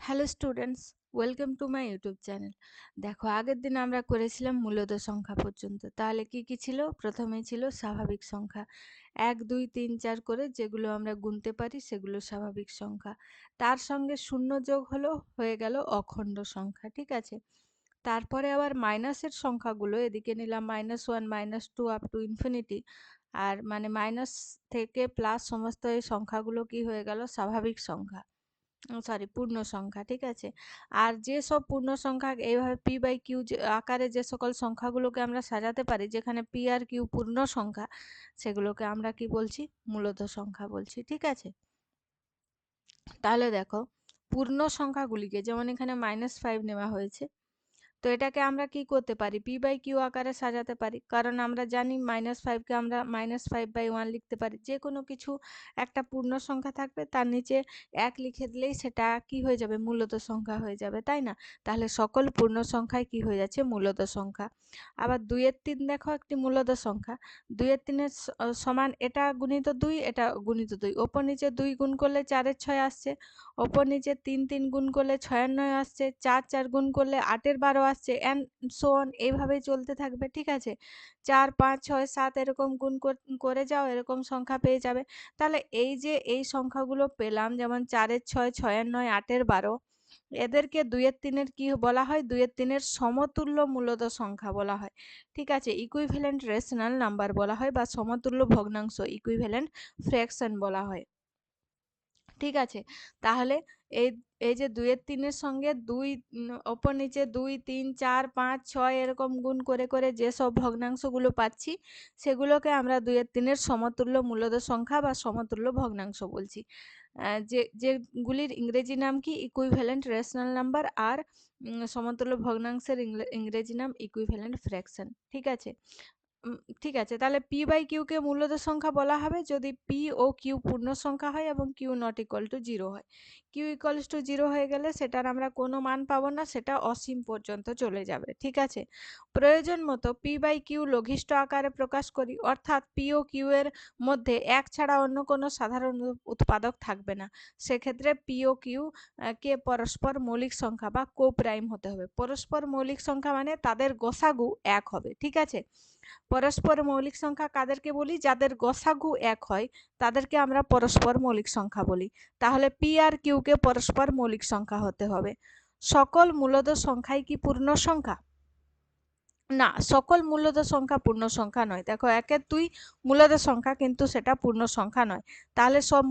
Hello students, welcome to my YouTube channel. দেখো, আগের দিন আমরা করেছিলাম মূলত সংখ্যা পর্যন্ত। তাহলে কি কি ছিল? প্রথমে ছিল স্বাভাবিক সংখ্যা, 1 2 3 4 করে যেগুলো আমরা গুনতে পারি সেগুলো স্বাভাবিক সংখ্যা। তার সঙ্গে শূন্য যোগ হলো, হয়ে গেল অখণ্ড সংখ্যা। ঠিক আছে, তারপরে আবার মাইনাসের সংখ্যাগুলো এদিকে নিলাম, -1 -2 আপ টু ইনফিনিটি। আর মানে মাইনাস থেকে প্লাস সমস্ত এই সংখ্যাগুলো কি হয়ে গেল? স্বাভাবিক সংখ্যা, সরি পূর্ণ সংখ্যা। ঠিক আছে, আর যে সব পূর্ণ সংখ্যা এইভাবে পি বাই কিউ আকারে যে সকল সংখ্যাগুলোকে আমরা সাজাতে পারি, যেখানে পি আর কিউ পূর্ণ সংখ্যা, সেগুলোকে আমরা কি বলছি? মূলত সংখ্যা বলছি। ঠিক আছে, তাহলে দেখো, পূর্ণ সংখ্যাগুলিকে যেমন এখানে -5 নেওয়া হয়েছে, তো এটাকে আমরা কি করতে পারি? পি বাই কিউ আকারে সাজাতে পারি, কারণ আমরা জানি -5কে আমরা -5/1 লিখতে পারি। যে কোনো কিছু একটা পূর্ণ সংখ্যা থাকবে, তার নিচে 1 লিখে দিলেই সেটা কি হয়ে যাবে? মূলত সংখ্যা হয়ে যাবে, তাই না? তাহলে সকল পূর্ণ সংখ্যাই কি হয়ে যাচ্ছে? মূলত সংখ্যা। আবার 2 এর 3 দেখো, একটি মূলত সংখ্যা। 2 এর 3 এর সমান এটা গুণিত 2, এটা গুণিত 2, ওপর নিচে 2 গুণ করলে 4 এর 6 আসছে, ওপর নিচে 3 3 গুণ করলে 6 এর 9 আসছে, 4 4 গুণ করলে 8 এর 12 আসছে, অ্যান্ড সো অন, এইভাবেই চলতে থাকবে। ঠিক আছে, 4 5 6 7 এরকম গুণ করে যাও, এরকম সংখ্যা পেয়ে যাবে। তাহলে এই যে এই সংখ্যাগুলো পেলাম, যেমন 4 এর 6, 6 এর 9, 8 এর 12, এদেরকে 2 এর 3 এর কি বলা হয়? 2 এর 3 এর সমতুল্য মূলত সংখ্যা বলা হয়। ঠিক আছে, ইকুইভ্যালেন্ট রেশনাল নাম্বার বলা হয়, বা সমতুল্য ভগ্নাংশ, ইকুইভ্যালেন্ট ফ্র্যাকশন বলা হয়। ঠিক আছে, তাহলে এই এই যে 2 এর 3 এর সঙ্গে 2 ওপর নিচে 2 3 4 5 6 এরকম গুণ করে করে যে সব ভগ্নাংশগুলো পাচ্ছি, সেগুলোকে আমরা 2 এর 3 এর সমতুল্য মূলদ সংখ্যা বা সমতুল্য ভগ্নাংশ বলছি। যেগুলির ইংরেজি নাম কি? Equivalent rational number. আর সমতুল্য ভগ্নাংশের ইংরেজি নাম ইকুইভ্যালেন্ট ফ্র্যাকশন। ঠিক আছে, ঠিক আছে, তাহলে পি বাই কিউকে মূলদ সংখ্যা বলা হবে যদি পি ও কিউ পূর্ণ সংখ্যা হয় এবং কিউ নট ইকুয়াল টু 0 হয়। কিউ ইকুয়ালস টু 0 হয়ে গেলে সেটার আমরা কোনো মান পাবো না, সেটা অসীম পর্যন্ত চলে যাবে। ঠিক আছে, প্রয়োজন মতো পি বাই কিউ লঘিষ্ঠ আকারে প্রকাশ করি, অর্থাৎ পি ও কিউ এর মধ্যে এক ছাড়া অন্য কোনো সাধারণ উৎপাদক থাকবে না। সেক্ষেত্রে পি ও কিউ কে পরস্পর মৌলিক সংখ্যা বা কো প্রাইম হতে হবে। পরস্পর মৌলিক সংখ্যা মানে তাদের গসাগু 1 হবে। ঠিক আছে, পরস্পর মৌলিক সংখ্যা কাদেরকে বলি? যাদের গসাগু 1 হয়, তাদেরকে আমরা পরস্পর মৌলিক সংখ্যা বলি। তাহলে পি আর কিউ কে পরস্পর মৌলিক সংখ্যা হতে হবে। সকল মূলদ সংখ্যাই কি পূর্ণ সংখ্যা? না, সকল মূলদ সংখ্যা পূর্ণ সংখ্যা নয়। দেখো, 1 এর 2 মূলদ সংখ্যা, কিন্তু সেটা পূর্ণ সংখ্যা নয়। তাহলে সব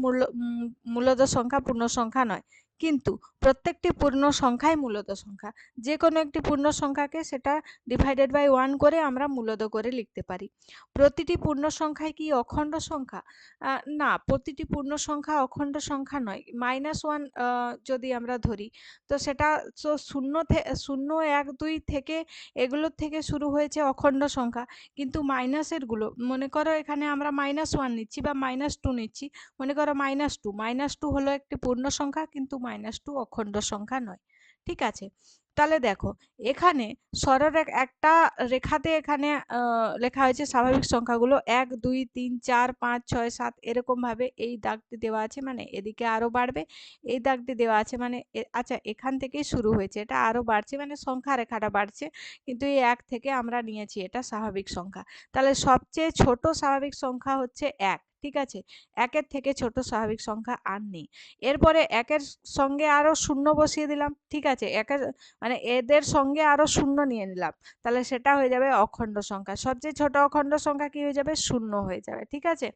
মূলদ সংখ্যা পূর্ণ সংখ্যা নয়, কিন্তু প্রত্যেকটি পূর্ণ সংখ্যাই মূলদ সংখ্যা। যে কোনো একটি পূর্ণ সংখ্যাকে সেটা ডিভাইডেড বাই 1 করে আমরা মূলদ করে লিখতে পারি। প্রতিটি পূর্ণ সংখ্যাই কি অখণ্ড সংখ্যা? না, প্রতিটি পূর্ণ সংখ্যা অখণ্ড সংখ্যা নয়। -1 যদি আমরা ধরি, তো সেটা তো 0 1 2 থেকে এগুলোর থেকে শুরু হয়েছে অখণ্ড সংখ্যা, কিন্তু মাইনাসের গুলো, মনে করো এখানে আমরা -1 নিচ্ছি বা -2 নিচ্ছি, মনে করো -2 হলো একটি পূর্ণ সংখ্যা, কিন্তু -2 অখণ্ড সংখ্যা নয়। ঠিক আছে, তাহলে দেখো, এখানে একটা রেখাতে এখানে লেখা হয়েছে স্বাভাবিক সংখ্যাগুলো 1 2 3 4 5 6 7 এরকম ভাবে এই দাগটি দেওয়া আছে, মানে এদিকে আরো বাড়বে। এই দাগটি দেওয়া আছে মানে আচ্ছা, এখান থেকেই শুরু হয়েছে, এটা আরো বাড়ছে, মানে সংখ্যা রেখাটা বাড়ছে, কিন্তু এই 1 থেকে আমরা নিয়েছি এটা স্বাভাবিক সংখ্যা। তাহলে সবচেয়ে ছোট স্বাভাবিক সংখ্যা হচ্ছে 1। ঠিক আছে, 1 এর থেকে ছোট স্বাভাবিক সংখ্যা আর নেই। এরপরে 1 এর সঙ্গে আরো শূন্য বসিয়ে দিলাম। ঠিক আছে, মানে এদের সঙ্গে আরো শূন্য নিয়ে নিলাম, তাহলে সেটা হয়ে যাবে অখণ্ড সংখ্যা। সবচেয়ে ছোট অখণ্ড সংখ্যা কি হয়ে যাবে? 0 হয়ে যাবে। ঠিক আছে,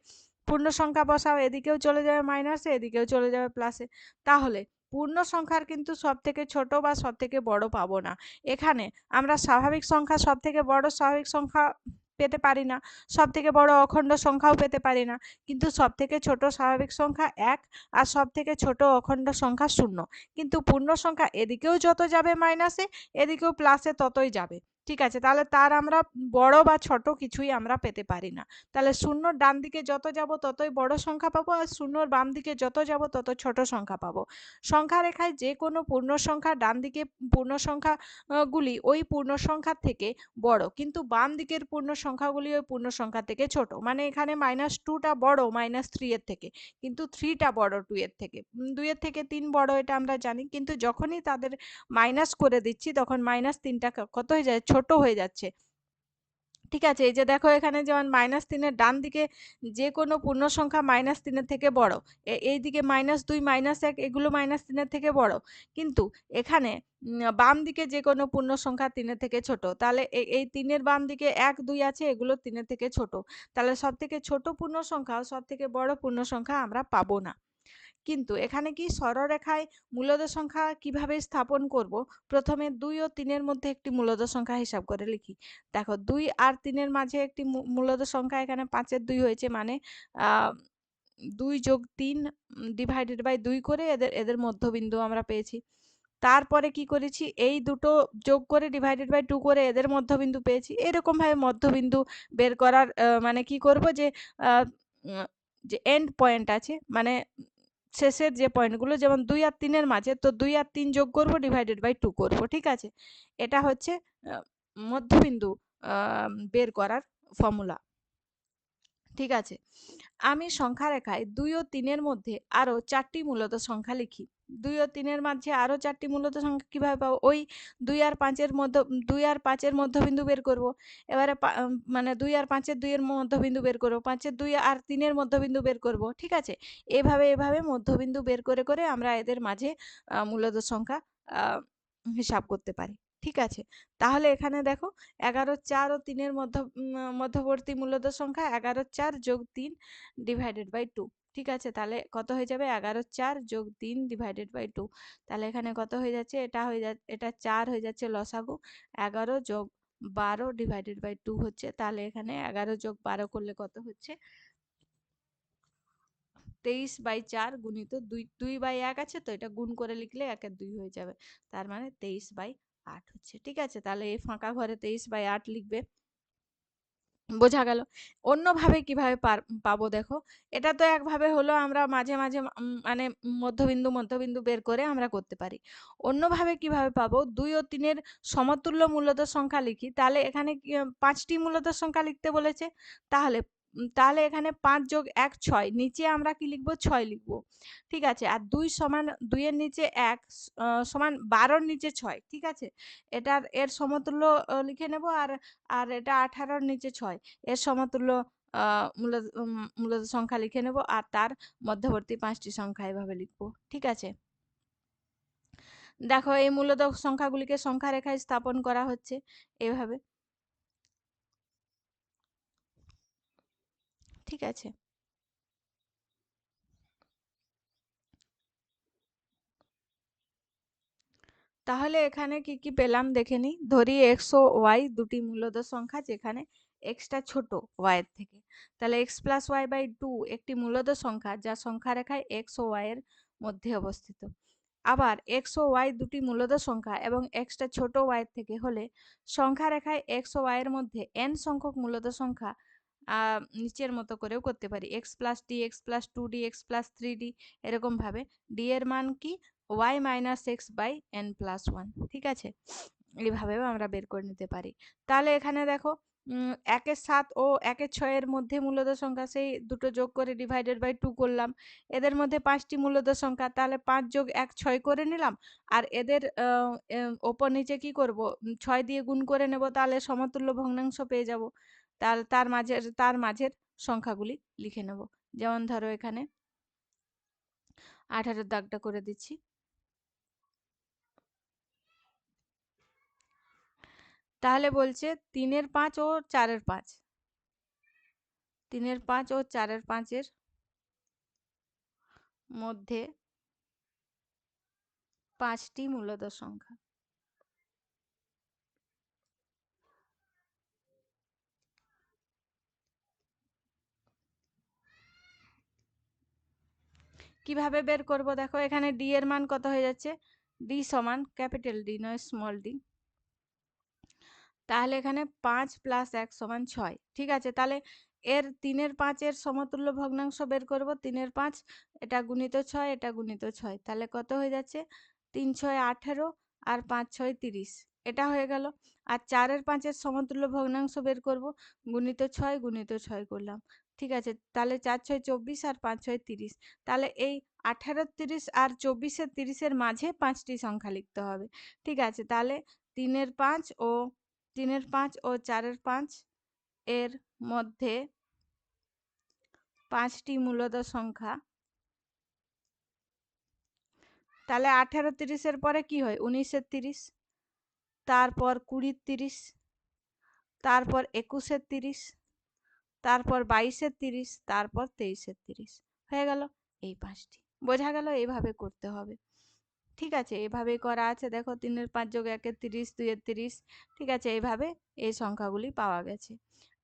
পূর্ণ সংখ্যা বসাও, এদিকেও চলে যাবে মাইনাসে, এদিকেও চলে যাবে প্লাসে। তাহলে পূর্ণ সংখ্যার কিন্তু সব থেকে ছোট বা সব থেকে বড় পাবো না। এখানে আমরা স্বাভাবিক সংখ্যা সব থেকে বড় স্বাভাবিক সংখ্যা পেতে পারি না, সব থেকে বড় অখণ্ড সংখ্যাও পেতে পারি না, কিন্তু সব থেকে ছোট স্বাভাবিক সংখ্যা 1 আর সব থেকে ছোট অখণ্ড সংখ্যা 0। কিন্তু পূর্ণ সংখ্যা এদিকেও যত যাবে মাইনাসে, এদিকেও প্লাসে ততই যাবে। ঠিক আছে, তাহলে তার আমরা বড় বা ছোট কিছুই আমরা পেতে পারি না। তাহলে শূন্যর ডান দিকে যত যাব ততই বড় সংখ্যা পাবো, আর শূন্যর বাম দিকে যত যাব তত ছোট সংখ্যা পাবো। সংখ্যা রেখায় যে কোনো পূর্ণ সংখ্যা ডান দিকে পূর্ণ সংখ্যা গুলি ওই পূর্ণ সংখ্যার থেকে বড়, কিন্তু বাম দিকের পূর্ণ সংখ্যাগুলি ওই পূর্ণ সংখ্যা থেকে ছোট। মানে এখানে -2টা বড় -3 এর থেকে, কিন্তু 3টা বড় 2 এর থেকে। 2 এর থেকে 3 বড়, এটা আমরা জানি, কিন্তু যখনই তাদের মাইনাস করে দিচ্ছি তখন -3টা কত হয়ে যায়, ছোট হয়ে যাচ্ছে। ঠিক আছে, এই যে দেখো এখানে যেমন -3 এর ডান দিকে যে কোনো পূর্ণ সংখ্যা -3 এর থেকে বড়, এইদিকে -2 -1 এগুলো -3 এর থেকে বড়, কিন্তু এখানে বাম দিকে যে কোনো পূর্ণ সংখ্যা 3 এর থেকে ছোট। তাহলে এই 3 এর বাম দিকে 1 2 আছে, এগুলো 3 এর থেকে ছোট। তাহলে সব থেকে ছোট পূর্ণ সংখ্যা ও সব থেকে বড় পূর্ণ সংখ্যা আমরা পাবো না। কিন্তু এখানে কি সরলরেখায় মূলদ সংখ্যা কিভাবে স্থাপন করব? প্রথমে 2 ও 3 এর মধ্যে একটি মূলদ সংখ্যা হিসাব করে লিখি। দেখো 2 আর 3 এর মাঝে একটি মূলদ সংখ্যা, এখানে 5 এর 2 হয়েছে, মানে 2 যোগ 3 ডিভাইডেড বাই 2 করে এদের এদের মধ্যবিন্দু আমরা পেয়েছি। তারপরে কি করেছি, এই দুটো যোগ করে ডিভাইডেড বাই 2 করে এদের মধ্যবিন্দু পেয়েছি। এরকম ভাবে মধ্যবিন্দু বের করার মানে কি করব, যে যে এন্ড পয়েন্ট আছে, মানে শেষের যে পয়েন্টগুলো, যেমন 2 আর 3 এর মাঝে, তো 2 আর 3 যোগ করব ডিভাইডেড বাই 2 করব। ঠিক আছে, এটা হচ্ছে মধ্যবিন্দু বের করার ফর্মুলা। ঠিক আছে, আমি সংখ্যা রেখায় 2 ও 3 এর মধ্যে আরো 4টি মূলদ সংখ্যা লিখি। 2 ও 3 এর মাঝে আরো 4টি মূলদ সংখ্যা কিভাবে পাবো? ওই 2 আর 5 এর মধ্য 2 আর 5 এর মধ্যবিন্দু বের করব। এবারে মানে 2 আর 5 এর 2 এর মধ্যবিন্দু বের করব। 5 এর 2 আর 3 এর মধ্যবিন্দু বের করব। ঠিক আছে? এভাবে মধ্যবিন্দু বের করে আমরা এদের মাঝে মূলদ সংখ্যা আ হিসাব করতে পারি। ঠিক আছে? তাহলে এখানে দেখো 11, 4 ও 3 এর মধ্যবর্তী মূলদ সংখ্যা 11, 4 যোগ 3 ডিভাইডেড বাই 2। ঠিক আছে, তাহলে কত হয়ে যাবে, 11, 4 যোগ 3 ডিভাইডেড বাই 2। তাহলে এখানে কত হয়ে যাচ্ছে, এটা 4 হয়ে যাচ্ছে লসাগু। 11 যোগ 12 ডিভাইডেড বাই 2 হচ্ছে। তাহলে এখানে 11 যোগ 12 করলে কত হচ্ছে, 23/4 গুণিত 2/1 আছে, তো এটা গুণ করে লিখলে 1 এর 2 হয়ে যাবে। তার মানে 23/8 হচ্ছে। ঠিক আছে, তাহলে এই ফাঁকা ঘরে 23/8 লিখবে। বোঝা গেল। অন্যভাবে কিভাবে পাবো দেখো, এটা তো একভাবে হলো, আমরা মাঝে মাঝে মানে মধ্যবিন্দু বের করে আমরা করতে পারি। অন্যভাবে কিভাবে পাবো, 2 ও 3 এর সমতুল্য মূলদ সংখ্যা লিখি। তাহলে এখানে 5টি মূলদ সংখ্যা লিখতে বলেছে। তাহলে এখানে 5 যোগ 1 6, নিচে আমরা কি লিখবো, 6 লিখবো। ঠিক আছে, আর 2 সমান 2 এর নিচে 1 সমান 12 এর নিচে 6। ঠিক আছে, এর সমতুল্য লিখে নেব। আর আর এটা 18 এর নিচে 6, এর সমতুল্য মূলদ সংখ্যা লিখে নেব, আর তার মধ্যবর্তী 5টি সংখ্যা এভাবে লিখবো। ঠিক আছে, দেখো এই মূলদ সংখ্যাগুলিকে সংখ্যা রেখায় স্থাপন করা হচ্ছে এভাবে। ঠিক আছে, তাহলে এখানে কি কি পেলাম দেখে নিই। ধরি এক্স ও ওয়াই দুটি মূলদ সংখ্যা, যেখানে এক্সটা ছোট ওয়াই এর থেকে। তাহলে এক্স প্লাস ওয়াই বাই 2 একটি মূলদ সংখ্যা, যা সংখ্যা রেখায় এক্স ও ওয়াই এর মধ্যে অবস্থিত। আবার এক্স ও ওয়াই দুটি মূলদ সংখ্যা এবং এক্সটা ছোট ওয়াই এর থেকে হলে সংখ্যা রেখায় এক্স ও ওয়াই এর মধ্যে এন সংখ্যক মূলদ সংখ্যা নিচের মতো করেও করতে পারি, x plus d, x plus 2d, x plus 3d। এরকম ভাবে ডি এর মান কি, y minus x by n plus 1। ঠিক আছে, এইভাবেও আমরা বের করে নিতে পারি। তাহলে এখানে দেখো 1 এর 7 ও 1 এর 6 এর মধ্যে মূলদ সংখ্যা, সেই দুটো যোগ করে ডিভাইডেড বাই 2 করলাম। এদের মধ্যে 5টি মূলদ সংখ্যা, তাহলে 5 যোগ 1 6 করে নিলাম। আর এদের ওপর নিচে কি করব, 6 দিয়ে গুণ করে নেব, তাহলে সমতুল্য ভগ্নাংশ পেয়ে যাব। তার মাঝের সংখ্যাগুলি লিখে নেব। যেমন ধরো এখানে 18 দাগটা করে দিচ্ছি। তাহলে বলছে 3 এর 5 ও 4 এর 5, 3 এর 5 ও 4 এর 5 এর মধ্যে 5টি মূলদ সংখ্যা। কিভাবে বের করব দেখো, এখানে ডি এর মান কত হয়ে যাচ্ছে, ডি সমান ক্যাপিটাল ডি নয় স্মল ডি, তাহলে এখানে 5 প্লাস 1 সমান 6। ঠিক আছে, তাহলে এর 3 এর 5 এর সমতুল্য ভগ্নাংশ বের করব। 3 এর 5 এটা গুণিত 6, এটা গুণিত 6, তাহলে কত হয়ে যাচ্ছে? 3 6 18 আর 5 6 30, এটা হয়ে গেল। আর 4 এর 5 এর সমতুল্য ভগ্নাংশ বের করব। গুণিত 6 গুণিত 6 করলাম। ঠিক আছে, তাহলে 4 6 24 আর 5 6 30, তাহলে এই 18 30 আর 24 এর 30 এর মাঝে 5টি সংখ্যা লিখতে হবে। ঠিক আছে, তাহলে 3 এর 5 ও 3 এর 5 ও 4 এর 5 এর মধ্যে 5টি মূলদ সংখ্যা। তাহলে 18 30 এর পরে কি হয়? 19 এর 30, তারপর 20 এর 30, তারপর 21 এর 30, তারপর 22 এর 30, তারপর 23 এর 30 হয়ে গেল। এই 5টি বোঝা গেল, এইভাবে করতে হবে। ঠিক আছে, এভাবেই করা আছে। দেখো 3 এর 5 যোগ 1 এর 30, 2 এর 30। ঠিক আছে, এইভাবে এই সংখ্যাগুলি পাওয়া গেছে।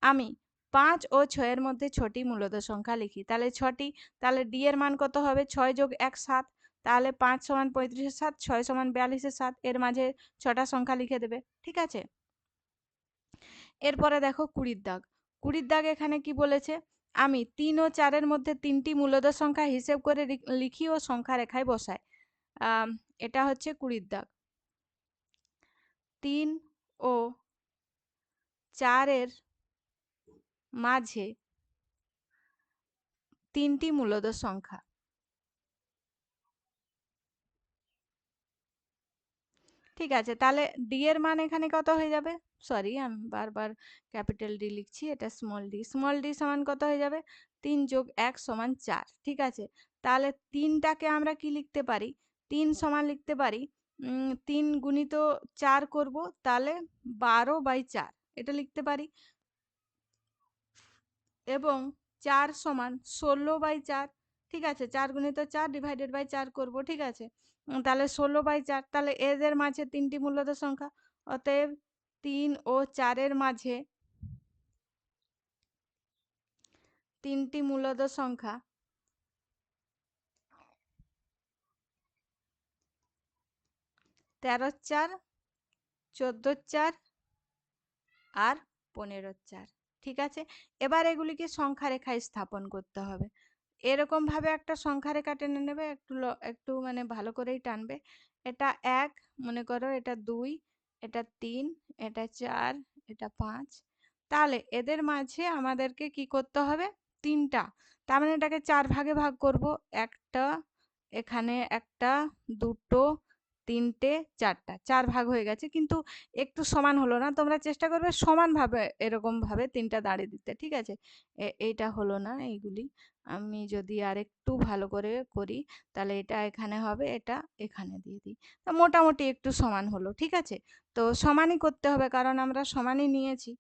আমি 5 ও 6 এর মধ্যে 6টি মূলদ সংখ্যা লিখি। তাহলে 6টি, তাহলে ডি এর মান কত হবে? 6 যোগ 1 7, তাহলে 5 সমান 35 এর 7, 6 সমান 42 এর 7, এর মাঝে 6টা সংখ্যা লিখে দেবে। ঠিক আছে, এরপরে দেখো 20 দাগ। 20 দাগ এখানে কি বলেছে? আমি 3 ও 4 এর মধ্যে 3টি মূলদ সংখ্যা হিসেব করে লিখি ও সংখ্যা রেখায় বসাই। এটা হচ্ছে 20 দাগ। 3 ও 4 এর মাঝে 3টি মূলদ সংখ্যা। ঠিক আছে, তাহলে ডি এর মান এখানে কত হয়ে যাবে? সরি, আমি বারবার ক্যাপিটাল ডি লিখছি, এটা স্মল ডি। স্মল ডি সমান কত হয়ে যাবে? 3 যোগ 1 সমান 4। ঠিক আছে, তাহলে 3টাকে আমরা কি লিখতে পারি? 3 সমান লিখতে পারি 3 গুণিত 4 করব, তাহলে 12/4 এটা লিখতে পারি। এবং 4 সমান 16/4। ঠিক আছে, 4 গুণিত 4 ডিভাইডেড বাই 4 করব। ঠিক আছে, তাহলে 16/4, তাহলে এদের মাঝে 3টি মূলদ সংখ্যা। অতএব 3 ও 4 এর মাঝে 3টি মূলদ সংখ্যা 13/4, 14/4 আর 15/4। ঠিক আছে, এবার এগুলিকে সংখ্যা রেখায় স্থাপন করতে হবে। এরকম ভাবে একটা সংখ্যা রেখা টেনে নেবে, একটু মানে ভালো করেই টানবে। এটা 1 মনে করো, এটা 2, এটা 3, এটা 4, এটা 5। তাহলে এদের মাঝে আমাদেরকে কি করতে হবে? 3টা, তার মানে এটাকে 4 ভাগে ভাগ করব। একটা, এখানে একটা, দুটো, 3টে, 4টা, 4 ভাগ হয়ে গেছে, কিন্তু একটু সমান হলো না। তোমরা চেষ্টা করবে সমান ভাবে এরকম ভাবে 3টা দাঁড়িয়ে দিতে। ঠিক আছে, এইটা হলো না। এইগুলি আমি যদি আর একটু ভালো করে করি, তাহলে এটা এখানে হবে, এটা এখানে দিয়ে দিই। তা মোটামুটি একটু সমান হলো। ঠিক আছে, তো সমানই করতে হবে, কারণ আমরা সমানই নিয়েছি।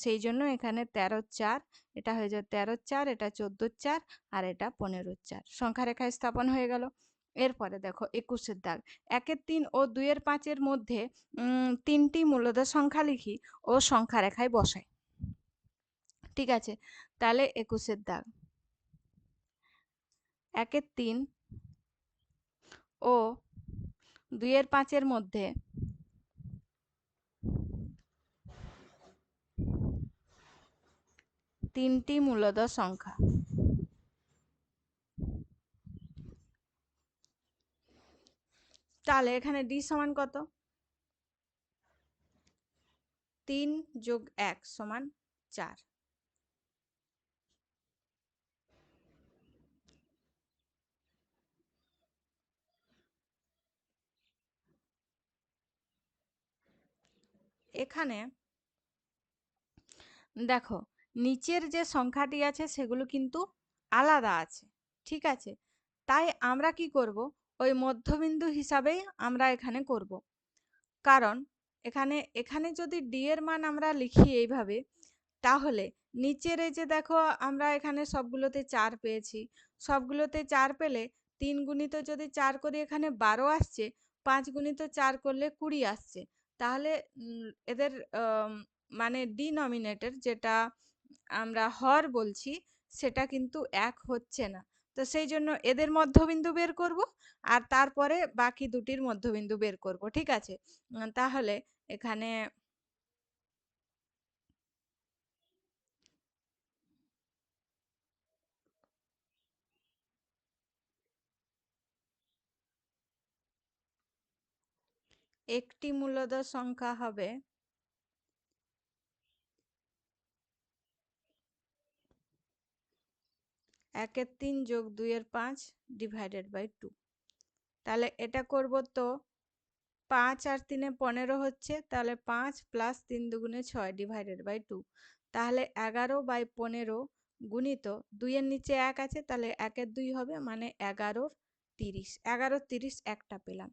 সেই জন্য এখানে 13/4, এটা হয়ে যায় 13/4, এটা 14/4 আর এটা 15/4। সংখ্যা রেখায় স্থাপন হয়ে গেল। এরপরে দেখো 21 দাগ। 1 3 ও 2 5 মধ্যে 3টি মূলদ সংখ্যা লিখি ও সংখ্যা রেখায় বসাই। ঠিক আছে, তাহলে 21 দাগ। 1 3 ও 2 5 মধ্যে 3টি মূলদ সংখ্যা। তাহলে এখানে ডি সমান কত? 3 যোগ 1 সমান 4। এখানে দেখো নিচের যে সংখ্যাটি আছে সেগুলো কিন্তু আলাদা আছে। ঠিক আছে, তাই আমরা কি করব? ওই মধ্যবিন্দু হিসাবেই আমরা এখানে করব। কারণ এখানে এখানে যদি ডি এর মান আমরা লিখি এইভাবে, তাহলে নিচের এই যে দেখো আমরা এখানে সবগুলোতে 4 পেয়েছি। সবগুলোতে 4 পেলে 3 গুণিত যদি 4 করি এখানে 12 আসছে, 5 গুণিত 4 করলে 20 আসছে। তাহলে এদের মানে ডিনমিনেটর যেটা আমরা হর বলছি, সেটা কিন্তু এক হচ্ছে না। তো সেই জন্য এদের মধ্যবিন্দু বের করব, আর তারপরে বাকি দুটির মধ্যবিন্দু বের করব। ঠিক আছে, তাহলে এখানে একটি মূলদ সংখ্যা হবে 1/3 যোগ 2/5 ডিভাইডেড বাই 2। তাহলে এটা করব তো 5 আর 3 15 হচ্ছে, তাহলে 5 প্লাস 3 দুগুণে 6 ডিভাইডেড বাই 2। তাহলে 11/15 গুণিত 2 এর নিচে 1 আছে, তাহলে 1 এর 2 হবে, মানে 11/30। 11/30 একটা পেলাম।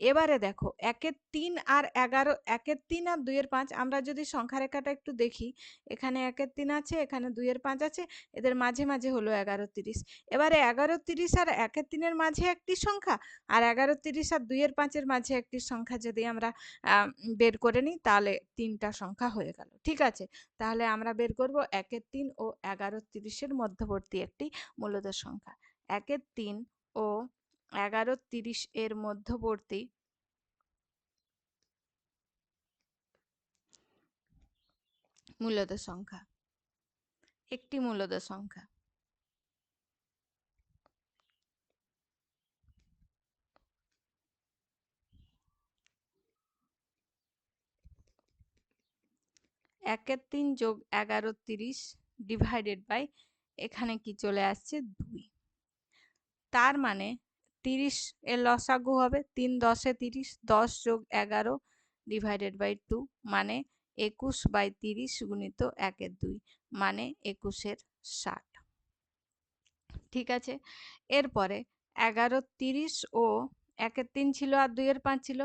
এবারে দেখো 1/3 আর 11, 1/3 আর 2/5 আমরা যদি সংখ্যা রেখাটা একটু দেখি, এখানে 1/3 আছে, এখানে 2/5 আছে, এদের মাঝে মাঝে হলো 11/30। এবারে 11/30 আর 1/3 মাঝে একটি সংখ্যা, আর 11/30 আর 2/5 মাঝে একটি সংখ্যা যদি আমরা বের করে নিই, তাহলে 3টা সংখ্যা হয়ে গেল। ঠিক আছে, তাহলে আমরা বের করব 1/3 ও 11/30 মধ্যবর্তী একটি মূলদ সংখ্যা। 1/3 ও 11/30 এর মধ্যবর্তী মূলদ সংখ্যা, একটি মূলদ সংখ্যা। একের 3 যোগ 11/30 ডিভাইডেড বাই, এখানে কি চলে আসছে 2। তার মানে 30 এর লসাগু হবে 3 10 30, 10 যোগ 11 ডিভাইডেড বাই 2, মানে 21/30 গুণিত 1/2, মানে 21/60। ঠিক আছে, এরপরে 11/30 ও 1/3 ছিল আর 2/5 ছিল,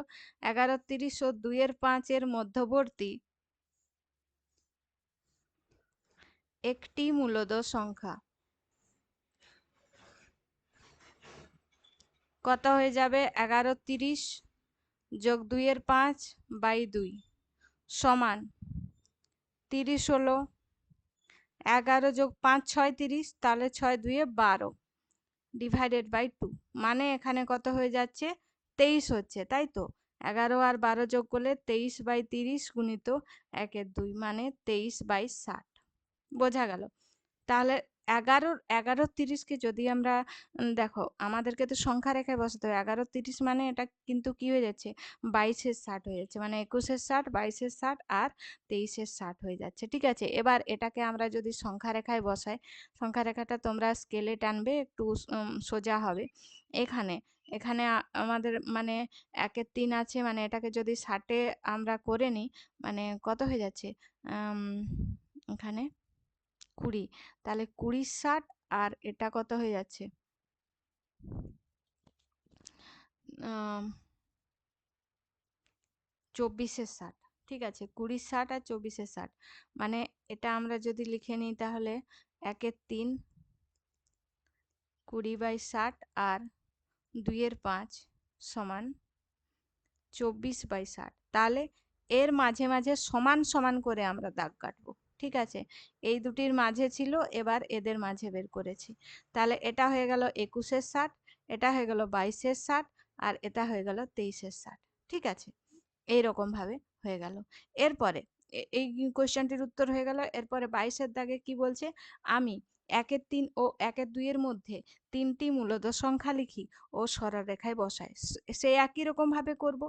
11/30 ও 2/5 এর মধ্যবর্তী একটি মূলদ সংখ্যা কত হয়ে যাবে? 11/30 যোগ 2/5 বাই 2 সমান 30 হলো, 11 যোগ 5 6 30, তাহলে 6 2 12 ডিভাইডেড বাই 2, মানে এখানে কত হয়ে যাচ্ছে? 23 হচ্ছে, তাই তো? 11 আর 12 যোগ করলে 23/30 গুণিত 1/2, মানে 23/60। বোঝা গেল? তাহলে 11/30কে যদি আমরা দেখো, আমাদেরকে তো সংখ্যা রেখায় বসাতে হবে। 11/30 মানে এটা কিন্তু কি হয়ে যাচ্ছে? 22/60 হয়ে যাচ্ছে, মানে 21/60, 22/60 আর 23/60 হয়ে যাচ্ছে। ঠিক আছে, এবার এটাকে আমরা যদি সংখ্যা রেখায় বসাই, সংখ্যা রেখাটা তোমরা স্কেলে টানবে, একটু সোজা হবে। এখানে এখানে আমাদের মানে 1/3 আছে, মানে এটাকে যদি 60-এ আমরা করে নিই, মানে কত হয়ে যাচ্ছে? এখানে 20, তাহলে 20/60, আর এটা কত হয়ে যাচ্ছে? 24/60। ঠিক আছে, 20/60 আর 24/60, মানে এটা আমরা যদি লিখে নিই, তাহলে 1/3 20/60 আর 2/5 সমান 24/60। তাহলে এর মাঝে মাঝে সমান সমান করে আমরা দাগ কাটবো। ঠিক আছে, এই দুটির মাঝে ছিল, এবার এদের মাঝে বের করেছি। তাহলে এটা হয়ে গেল 21/60, এটা হয়ে গেল 22/60, আর এটা হয়ে গেল 23/60। ঠিক আছে, এইরকম ভাবে হয়ে গেল। এরপরে এই কোশ্চেনটির উত্তর হয়ে গেল। এরপরে 22-এর দাগে কি বলছে? আমি 1/3 ও 1/2 এর মধ্যে 3টি মূলদ সংখ্যা লিখি ও সরলরেখায় বসাই। সে একই রকম ভাবে করব।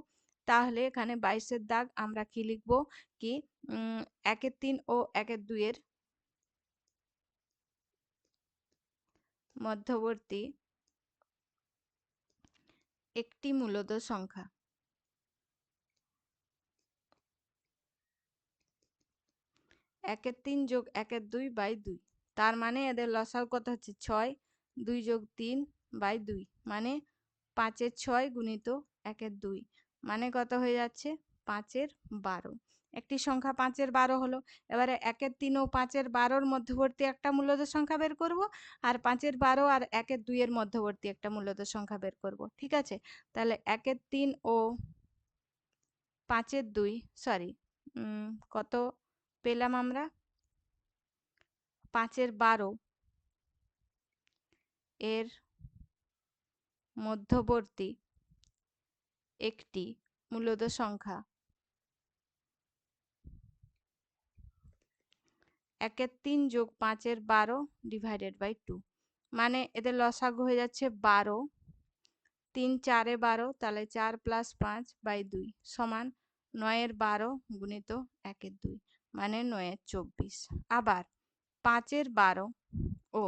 তাহলে এখানে 22-এর দাগ আমরা কি লিখব? কি 1/3 ও 1/2 এর মধ্যবর্তী একটি মূলদ সংখ্যা। 1/3 যোগ 1/2 বাই 2, তার মানে এদের লসাগু কত হচ্ছে? 6। 2 যোগ 3 বাই 2, মানে 5/6 গুণিত 1/2, মানে কত হয়ে যাচ্ছে? 5/12। একটি সংখ্যা 5/12 হলো। এবারে 1/3 ও 5/12 মধ্যবর্তী একটা মূলদ সংখ্যা বের করব, আর 5/12 আর 1/2 এর মধ্যবর্তী একটা মূলদ সংখ্যা বের করব। ঠিক আছে, তাহলে 1/3 ও 5/2, সরি, কত পেলাম আমরা? 5/12 এর মধ্যবর্তী একটি মূলদ সংখ্যা 1/3 যোগ 5/12 ডিভাইডেড বাই 2, মানে এদের লসাগু হয়ে যাচ্ছে 12, 3 4 12, তাহলে 4 + 5 / 2 সমান 9 12 গুণিত 1 2 মানে 9 24। আবার 5 12 ও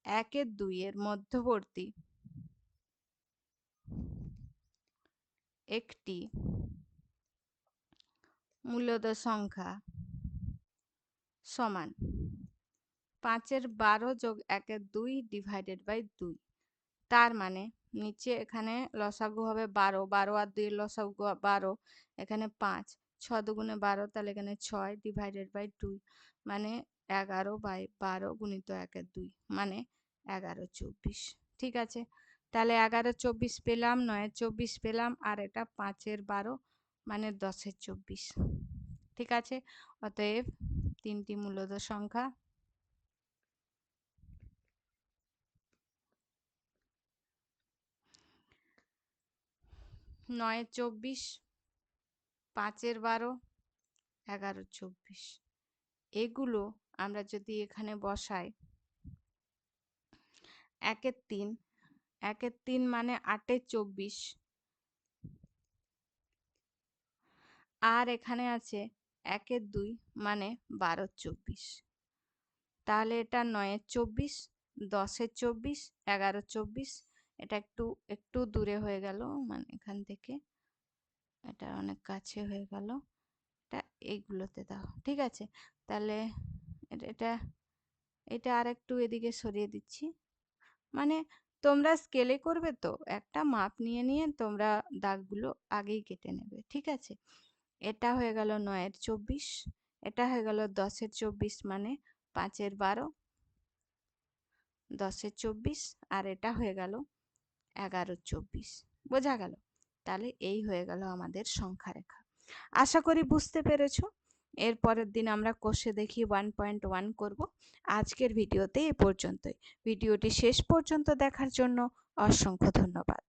1 2 এর মধ্যবর্তী একটি মূলদ সংখ্যা সমান 5 12 যোগ 1 2 ডিভাইডেড বাই 2। তার মানে নিচে এখানে লসাগু হবে 12, 12 আর 2 এর লসাগু 12, এখানে 5, 6 দুগুণে 12, তাহলে এখানে 6 ডিভাইডেড বাই 2 মানে 11/12 গুণিত 1 2 মানে 11 24। ঠিক আছে, তাহলে 11 24 পেলাম, 9 24 পেলাম, আর এটা 5 12 মানে 10 24। ঠিক আছে, অতএব তিনটি মূলদ সংখ্যা 9 24, 5 12, 11 24। এগুলো আমরা যদি এখানে বসাই, 1 3, 1 3 মানে 8 24, আর এখানে আছে 1 2 মানে 12 24। তাহলে এটা 9 24, 10 24, 11 24। এটা একটু একটু দূরে হয়ে গেল, মানে এখান থেকে এটা অনেক কাছে হয়ে গেল। এটা এইগুলোতে দাও, ঠিক আছে। তাহলে এটা এটা আর একটু এদিকে সরিয়ে দিচ্ছি। মানে তোমরা স্কেলে করবে তো একটা মাপ নিয়ে নিয়ে তোমরা দাগগুলো আগেই কেটে নেবে, ঠিক আছে। এটা হয়ে গেল 9 24, এটা হয়ে গেল 10 24 মানে 5 12, 10 24, আর এটা হয়ে গেল 11 24। বোঝা গেল? তাহলে এই হয়ে গেল আমাদের সংখ্যা রেখা। আশা করি বুঝতে পেরেছো। এর পরের দিন আমরা কষে দেখি 1.1 করব। আজকের ভিডিওতে এ পর্যন্তই। ভিডিওটি শেষ পর্যন্ত দেখার জন্য অসংখ্য ধন্যবাদ।